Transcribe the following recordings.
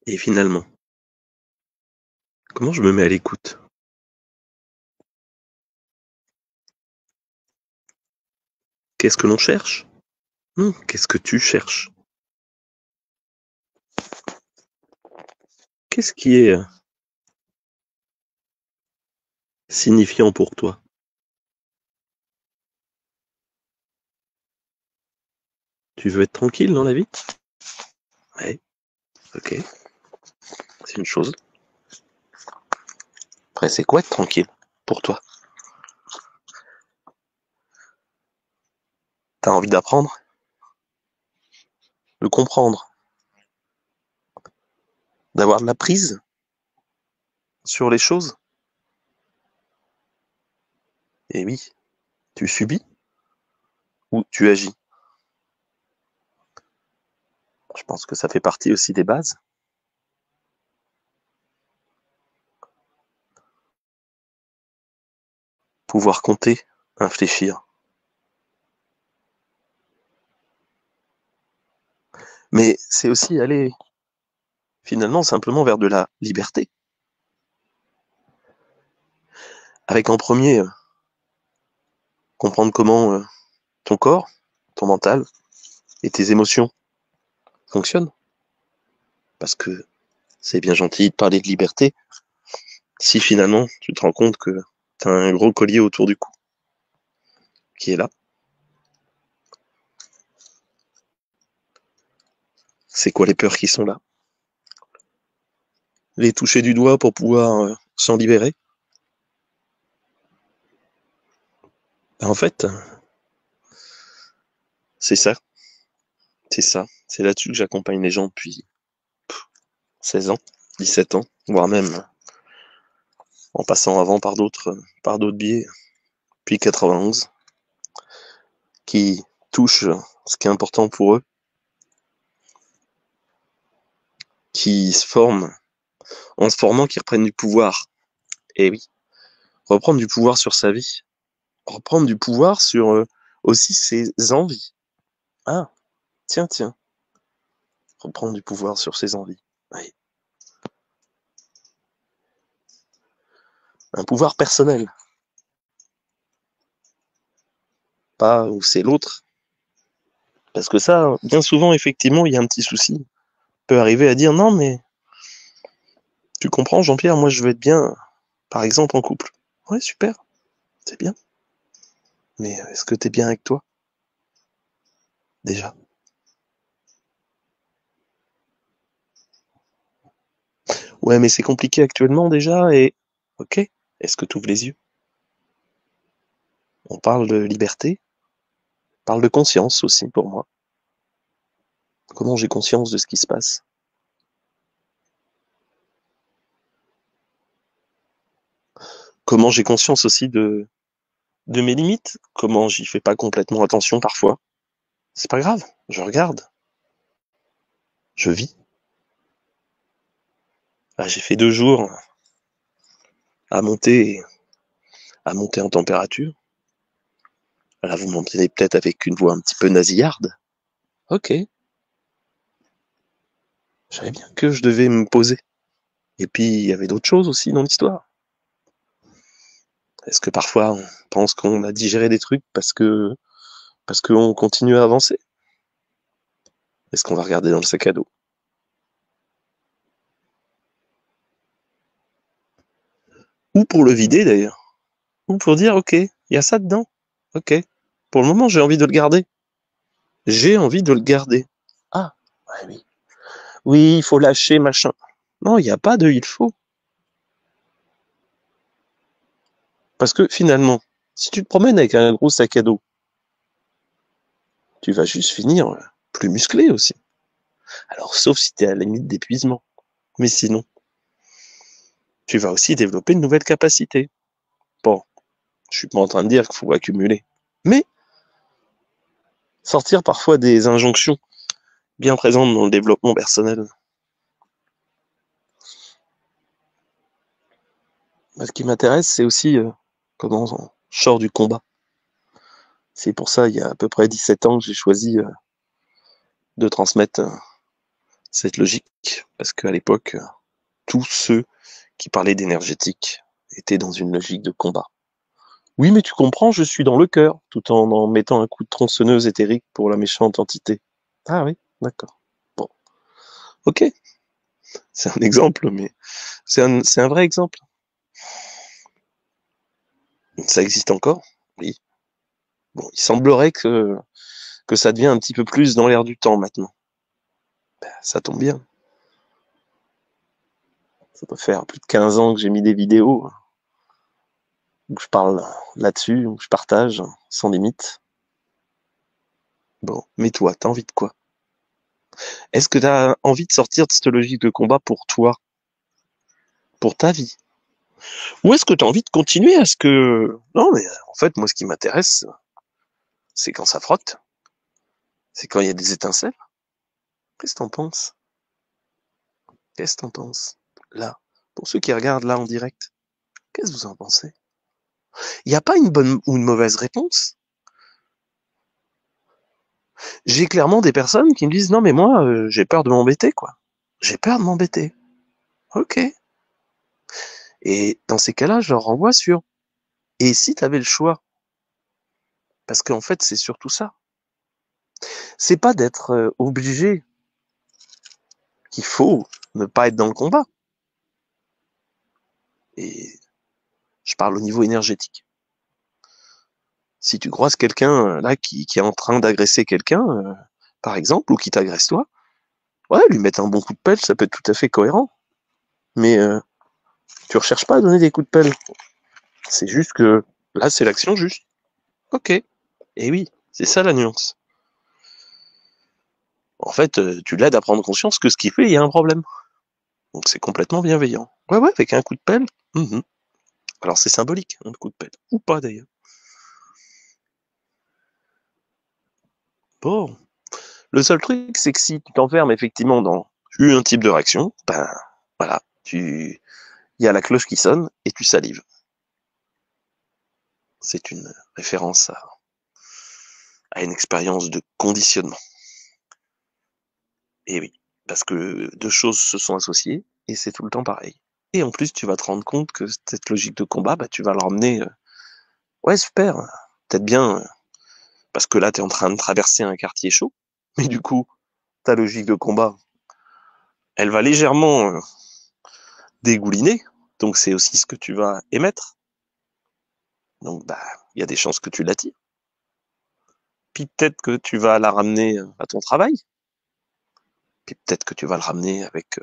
Et finalement, comment je me mets à l'écoute? Qu'est-ce que l'on cherche? Non, qu'est-ce que tu cherches? Qu'est-ce qui est signifiant pour toi? Tu veux être tranquille dans la vie? Ouais, ok, c'est une chose. Après, c'est quoi être tranquille pour toi? T'as envie d'apprendre, de comprendre, d'avoir de la prise sur les choses? Eh oui, tu subis ou tu agis? Je pense que ça fait partie aussi des bases. Pouvoir compter, réfléchir. Mais c'est aussi aller finalement simplement vers de la liberté. Avec en premier, comprendre comment ton corps, ton mental et tes émotions fonctionnent. Parce que c'est bien gentil de parler de liberté si finalement tu te rends compte que t'as un gros collier autour du cou qui est là. C'est quoi les peurs qui sont là? Les toucher du doigt pour pouvoir s'en libérer? En fait, c'est ça. C'est ça. C'est là-dessus que j'accompagne les gens depuis 16 ans, 17 ans, voire même en passant avant par d'autres biais, puis 91, qui touchent ce qui est important pour eux, qui se forment, en se formant, qui reprennent du pouvoir. Et oui, reprendre du pouvoir sur sa vie, reprendre du pouvoir sur aussi ses envies. Ah, tiens, reprendre du pouvoir sur ses envies. Oui. Un pouvoir personnel, pas où c'est l'autre. Parce que ça, bien souvent, effectivement, il y a un petit souci. On peut arriver à dire non, mais tu comprends, Jean-Pierre, moi je veux être bien, par exemple, en couple. Ouais, super, c'est bien. Mais est-ce que t'es bien avec toi, déjà? Ouais, mais c'est compliqué actuellement déjà, et ok, est-ce que tu ouvres les yeux? On parle de liberté, on parle de conscience aussi pour moi. Comment j'ai conscience de ce qui se passe? Comment j'ai conscience aussi de mes limites? Comment j'y fais pas complètement attention parfois? C'est pas grave, je regarde, je vis. Là, j'ai fait 2 jours à monter, à monter en température. Là, vous m'entendez peut-être avec une voix un petit peu nasillarde. Ok, je savais bien que je devais me poser. Et puis, il y avait d'autres choses aussi dans l'histoire. Est-ce que parfois on pense qu'on a digéré des trucs parce qu'on continue à avancer? Est-ce qu'on va regarder dans le sac à dos? Ou pour le vider d'ailleurs. Ou pour dire ok, il y a ça dedans. Ok. Pour le moment, j'ai envie de le garder. J'ai envie de le garder. Ah, ouais, oui. Oui, il faut lâcher, machin. Non, il n'y a pas de il faut. Parce que finalement, si tu te promènes avec un gros sac à dos, tu vas juste finir plus musclé aussi. Alors, sauf si tu es à la limite d'épuisement. Mais sinon, tu vas aussi développer une nouvelle capacité. Bon, je suis pas en train de dire qu'il faut accumuler. Mais sortir parfois des injonctions bien présentes dans le développement personnel. Ce qui m'intéresse, c'est aussi comment on sort du combat. C'est pour ça, il y a à peu près 17 ans que j'ai choisi de transmettre cette logique, parce qu'à l'époque, tous ceux qui parlaient d'énergétique étaient dans une logique de combat. Oui, mais tu comprends, je suis dans le cœur, tout en mettant un coup de tronçonneuse éthérique pour la méchante entité. Ah oui, d'accord. Bon, ok, c'est un exemple, mais c'est un vrai exemple. Ça existe encore? Oui. Bon, il semblerait que ça devient un petit peu plus dans l'air du temps maintenant. Ben, ça tombe bien. Ça doit faire plus de 15 ans que j'ai mis des vidéos où je parle là-dessus, où je partage sans limite. Bon, mais toi, t'as envie de quoi? Est-ce que t'as envie de sortir de cette logique de combat pour toi, pour ta vie? Ou est-ce que t'as envie de continuer à ce que... Non, mais en fait, moi, ce qui m'intéresse, c'est quand ça frotte. C'est quand il y a des étincelles. Qu'est-ce que t'en penses? Qu'est-ce que t'en penses? Là, pour ceux qui regardent là en direct, qu'est-ce que vous en pensez? Il n'y a pas une bonne ou une mauvaise réponse. J'ai clairement des personnes qui me disent non mais moi j'ai peur de m'embêter quoi. J'ai peur de m'embêter. Ok. Et dans ces cas-là, je leur renvoie sur et si tu avais le choix, parce qu'en fait c'est surtout ça. C'est pas d'être obligé qu'il faut ne pas être dans le combat. Et je parle au niveau énergétique. Si tu croises quelqu'un là qui est en train d'agresser quelqu'un, par exemple, ou qui t'agresse toi, ouais, lui mettre un bon coup de pelle, ça peut être tout à fait cohérent. Mais tu recherches pas à donner des coups de pelle. C'est juste que là, c'est l'action juste. Ok. Et oui, c'est ça la nuance. En fait, tu l'aides à prendre conscience que ce qu'il fait, il y a un problème. Donc c'est complètement bienveillant. Ouais, ouais, avec un coup de pelle. Mhm. Alors c'est symbolique, un coup de pelle. Ou pas d'ailleurs. Bon. Le seul truc, c'est que si tu t'enfermes effectivement dans un type de réaction, ben voilà, il y a la cloche qui sonne et tu salives. C'est une référence à une expérience de conditionnement. Et oui, parce que deux choses se sont associées et c'est tout le temps pareil. Et en plus, tu vas te rendre compte que cette logique de combat, bah, tu vas le ramener. Ouais, super, peut-être bien, parce que là, tu es en train de traverser un quartier chaud, mais du coup, ta logique de combat, elle va légèrement dégouliner, donc c'est aussi ce que tu vas émettre. Donc, bah, il y a des chances que tu l'attires. Puis peut-être que tu vas la ramener à ton travail, puis peut-être que tu vas le ramener avec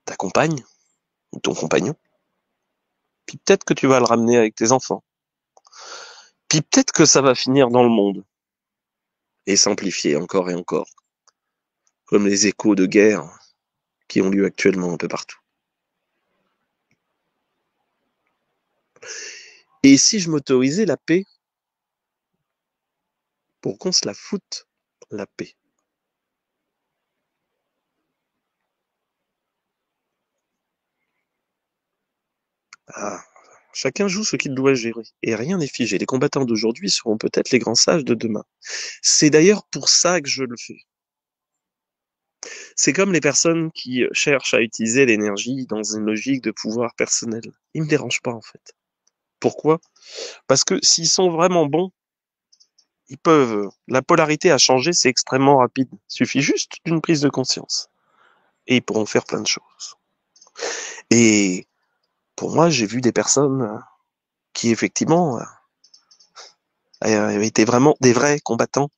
ta compagne ou ton compagnon, puis peut-être que tu vas le ramener avec tes enfants. Puis peut-être que ça va finir dans le monde et s'amplifier encore et encore, comme les échos de guerre qui ont lieu actuellement un peu partout. Et si je m'autorisais la paix, pour qu'on se la foute, la paix? Ah, chacun joue ce qu'il doit gérer, et rien n'est figé. Les combattants d'aujourd'hui seront peut-être les grands sages de demain. C'est d'ailleurs pour ça que je le fais. C'est comme les personnes qui cherchent à utiliser l'énergie dans une logique de pouvoir personnel. Ils me dérangent pas en fait. Pourquoi? Parce que s'ils sont vraiment bons, ils peuvent. La polarité à changer, c'est extrêmement rapide. Il suffit juste d'une prise de conscience. Et ils pourront faire plein de choses. Et pour moi, j'ai vu des personnes qui, effectivement, étaient vraiment des vrais combattants.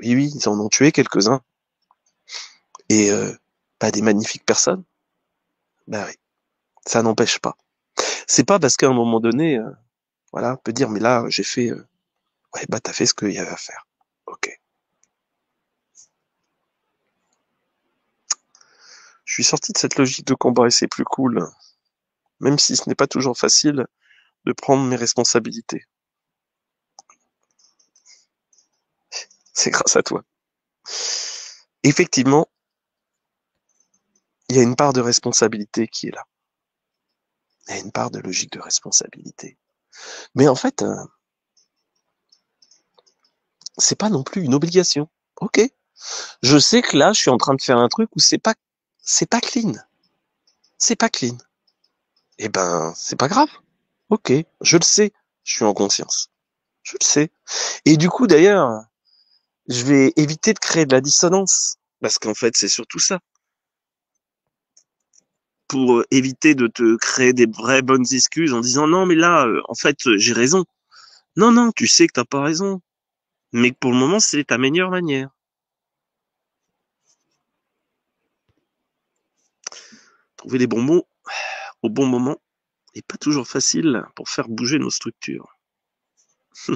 Oui, oui, ils en ont tué quelques-uns. Et bah, des magnifiques personnes. Bah oui, ça n'empêche pas. C'est pas parce qu'à un moment donné, voilà, on peut dire, mais là, j'ai fait... ouais, bah t'as fait ce qu'il y avait à faire. Ok. Je suis sorti de cette logique de combat et c'est plus cool, même si ce n'est pas toujours facile de prendre mes responsabilités. C'est grâce à toi. Effectivement, il y a une part de responsabilité qui est là. Il y a une part de logique de responsabilité. Mais en fait, c'est pas non plus une obligation. Ok, Je sais que là, je suis en train de faire un truc où c'est pas clean. C'est pas clean. Eh ben, c'est pas grave. Ok, je le sais. Je suis en conscience. Je le sais. Et du coup, d'ailleurs, je vais éviter de créer de la dissonance. Parce qu'en fait, c'est surtout ça. Pour éviter de te créer des vraies bonnes excuses en disant non, mais là, en fait, j'ai raison. Non, non, tu sais que t'as pas raison. Mais que pour le moment, c'est ta meilleure manière. Trouver les bons mots au bon moment n'est pas toujours facile pour faire bouger nos structures. Je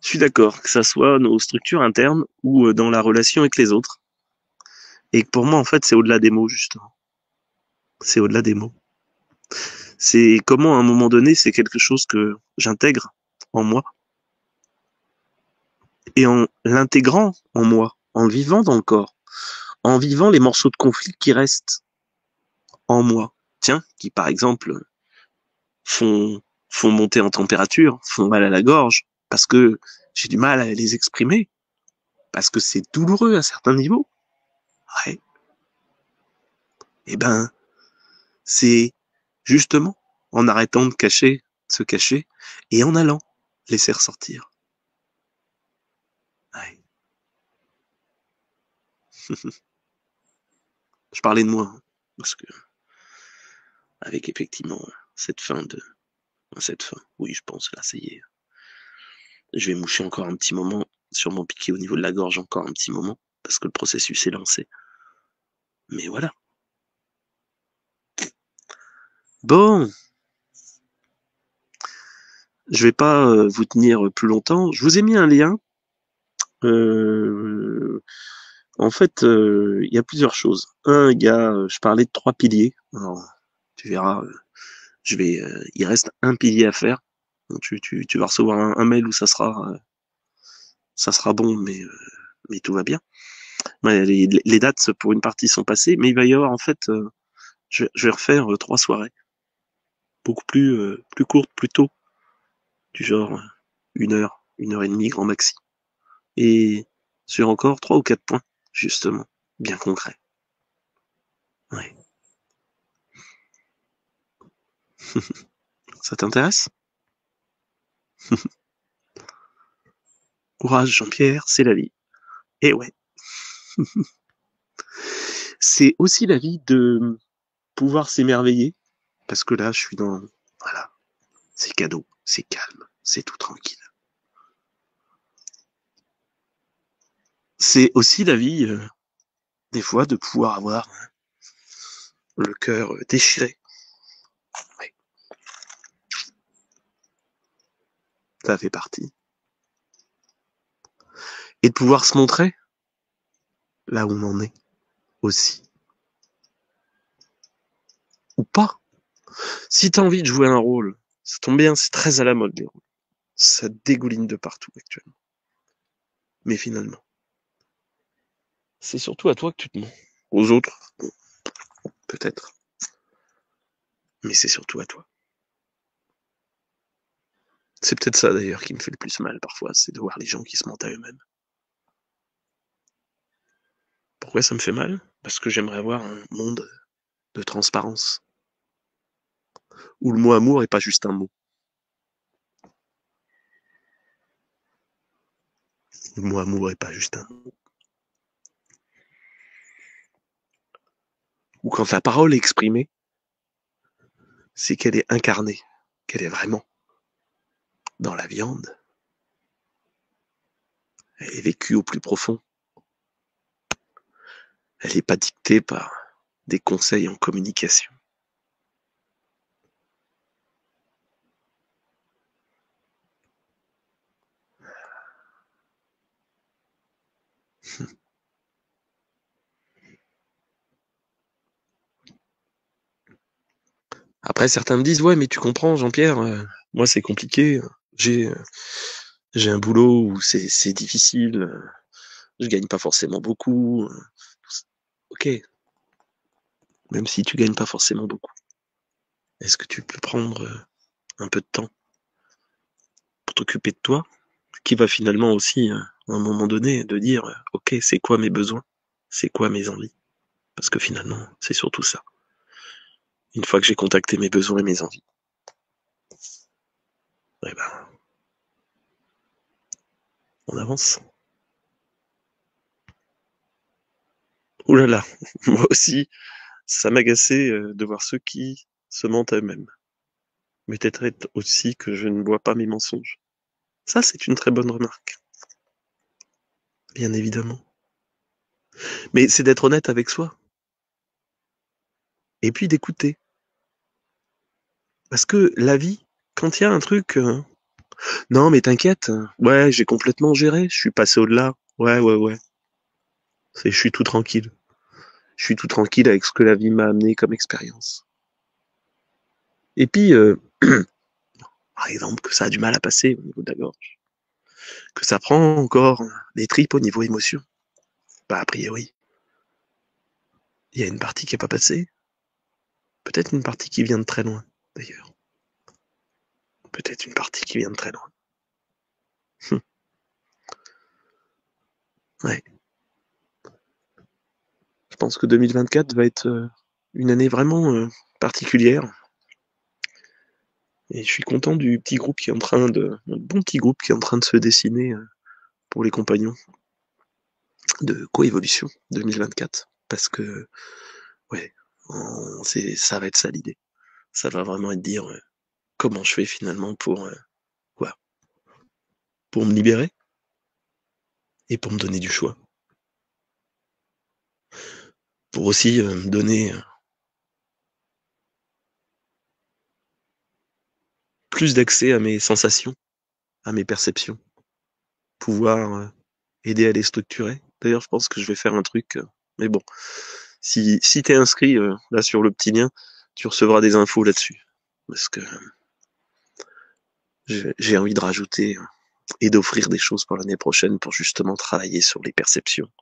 suis d'accord, que ça soit nos structures internes ou dans la relation avec les autres. Et que pour moi, en fait, c'est au-delà des mots, justement. C'est au-delà des mots. C'est comment, à un moment donné, c'est quelque chose que j'intègre en moi. Et en l'intégrant en moi, en le vivant dans le corps, en vivant les morceaux de conflit qui restent en moi. Tiens, qui par exemple font, font monter en température, font mal à la gorge, parce que j'ai du mal à les exprimer, parce que c'est douloureux à certains niveaux. Ouais. Eh ben, c'est justement en arrêtant de se cacher, et en allant laisser ressortir. Ouais. Je parlais de moi, hein, parce que avec effectivement cette fin de cette fin, oui, je pense là, ça y est. Je vais moucher encore un petit moment, sûrement piquer au niveau de la gorge encore un petit moment, parce que le processus est lancé. Mais voilà. Bon, je vais pas vous tenir plus longtemps. Je vous ai mis un lien. Euh, En fait, il y a plusieurs choses. Un, je parlais de 3 piliers. Alors, tu verras, il reste un pilier à faire. Donc, tu vas recevoir un mail où ça sera bon, mais tout va bien. Ouais, les dates pour une partie sont passées, mais il va y avoir en fait, je vais refaire 3 soirées, beaucoup plus courtes, plus tôt, du genre 1 heure et demie grand maxi, et sur encore 3 ou 4 points, justement, bien concrets. Ouais. Ça t'intéresse? Courage, Jean-Pierre, c'est la vie. Et ouais, c'est aussi la vie de pouvoir s'émerveiller, parce que là, je suis dans, voilà, c'est cadeau, c'est calme, c'est tout tranquille. C'est aussi la vie, des fois, de pouvoir avoir le cœur déchiré. Ouais, ça fait partie. Et de pouvoir se montrer là où on en est aussi. Ou pas. Si t'as envie de jouer un rôle, ça tombe bien, c'est très à la mode les rôles. Ça dégouline de partout actuellement. Mais finalement, c'est surtout à toi que tu te mens. Aux autres, bon, peut-être. Mais c'est surtout à toi. C'est peut-être ça d'ailleurs qui me fait le plus mal parfois, c'est de voir les gens qui se mentent à eux-mêmes. Pourquoi ça me fait mal? Parce que j'aimerais avoir un monde de transparence, où le mot amour est pas juste un mot. Le mot amour est pas juste un mot. Où quand la parole est exprimée, c'est qu'elle est incarnée, qu'elle est vraiment dans la viande. Elle est vécue au plus profond. Elle n'est pas dictée par des conseils en communication. Après, certains me disent, ouais, mais tu comprends, Jean-Pierre, moi c'est compliqué. J'ai j'ai un boulot où c'est difficile. Je gagne pas forcément beaucoup. Ok, même si tu gagnes pas forcément beaucoup, est-ce que tu peux prendre un peu de temps pour t'occuper de toi qui va finalement aussi, à un moment donné, de dire ok, c'est quoi mes besoins, c'est quoi mes envies, parce que finalement, c'est surtout ça. Une fois que j'ai contacté mes besoins et mes envies, eh ben, on avance. Ouh là là, moi aussi, ça m'agaçait de voir ceux qui se mentent à eux-mêmes. Mais peut-être aussi que je ne vois pas mes mensonges. Ça, c'est une très bonne remarque, bien évidemment. Mais c'est d'être honnête avec soi. Et puis d'écouter. Parce que la vie, quand il y a un truc, non mais t'inquiète, ouais, j'ai complètement géré, je suis passé au-delà. Ouais, ouais, ouais. Je suis tout tranquille. Je suis tout tranquille avec ce que la vie m'a amené comme expérience. Et puis, par exemple, que ça a du mal à passer au niveau de la gorge. Que ça prend encore des tripes au niveau émotion. Bah, a priori, il y a une partie qui n'est pas passée. Peut-être une partie qui vient de très loin, d'ailleurs. Peut-être une partie qui vient de très loin. Ouais. Je pense que 2024 va être une année vraiment particulière. Et je suis content du petit groupe qui est en train de, un bon petit groupe qui est en train de se dessiner pour les compagnons de coévolution 2024. Parce que, ouais, ça va être ça l'idée. Ça va vraiment être de dire comment je fais finalement quoi, pour me libérer et pour me donner du choix. Pour aussi me donner plus d'accès à mes sensations, à mes perceptions, pouvoir aider à les structurer. D'ailleurs, je pense que je vais faire un truc, mais bon, si t'es inscrit là sur le petit lien, tu recevras des infos là-dessus. Parce que j'ai envie de rajouter et d'offrir des choses pour l'année prochaine pour justement travailler sur les perceptions,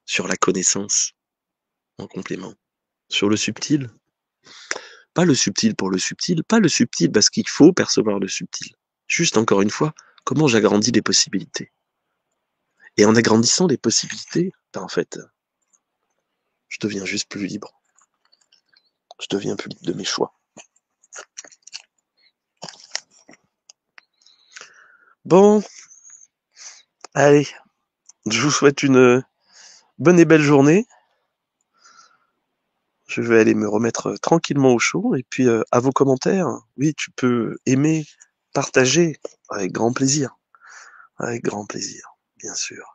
sur la connaissance en complément, sur le subtil. Pas le subtil pour le subtil, pas le subtil parce qu'il faut percevoir le subtil. Juste encore une fois, comment j'agrandis les possibilités. Et en agrandissant les possibilités, ben en fait, je deviens juste plus libre. Je deviens plus libre de mes choix. Bon, allez, je vous souhaite une bonne et belle journée. Je vais aller me remettre tranquillement au chaud. Et puis, à vos commentaires, oui, tu peux aimer, partager, avec grand plaisir. Avec grand plaisir, bien sûr.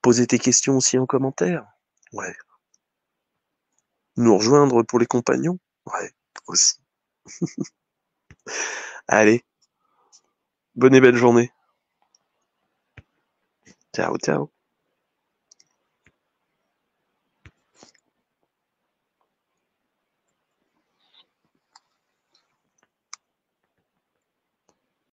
Poser tes questions aussi en commentaire. Ouais. Nous rejoindre pour les compagnons. Ouais, aussi. Allez, bonne et belle journée. Ciao, ciao.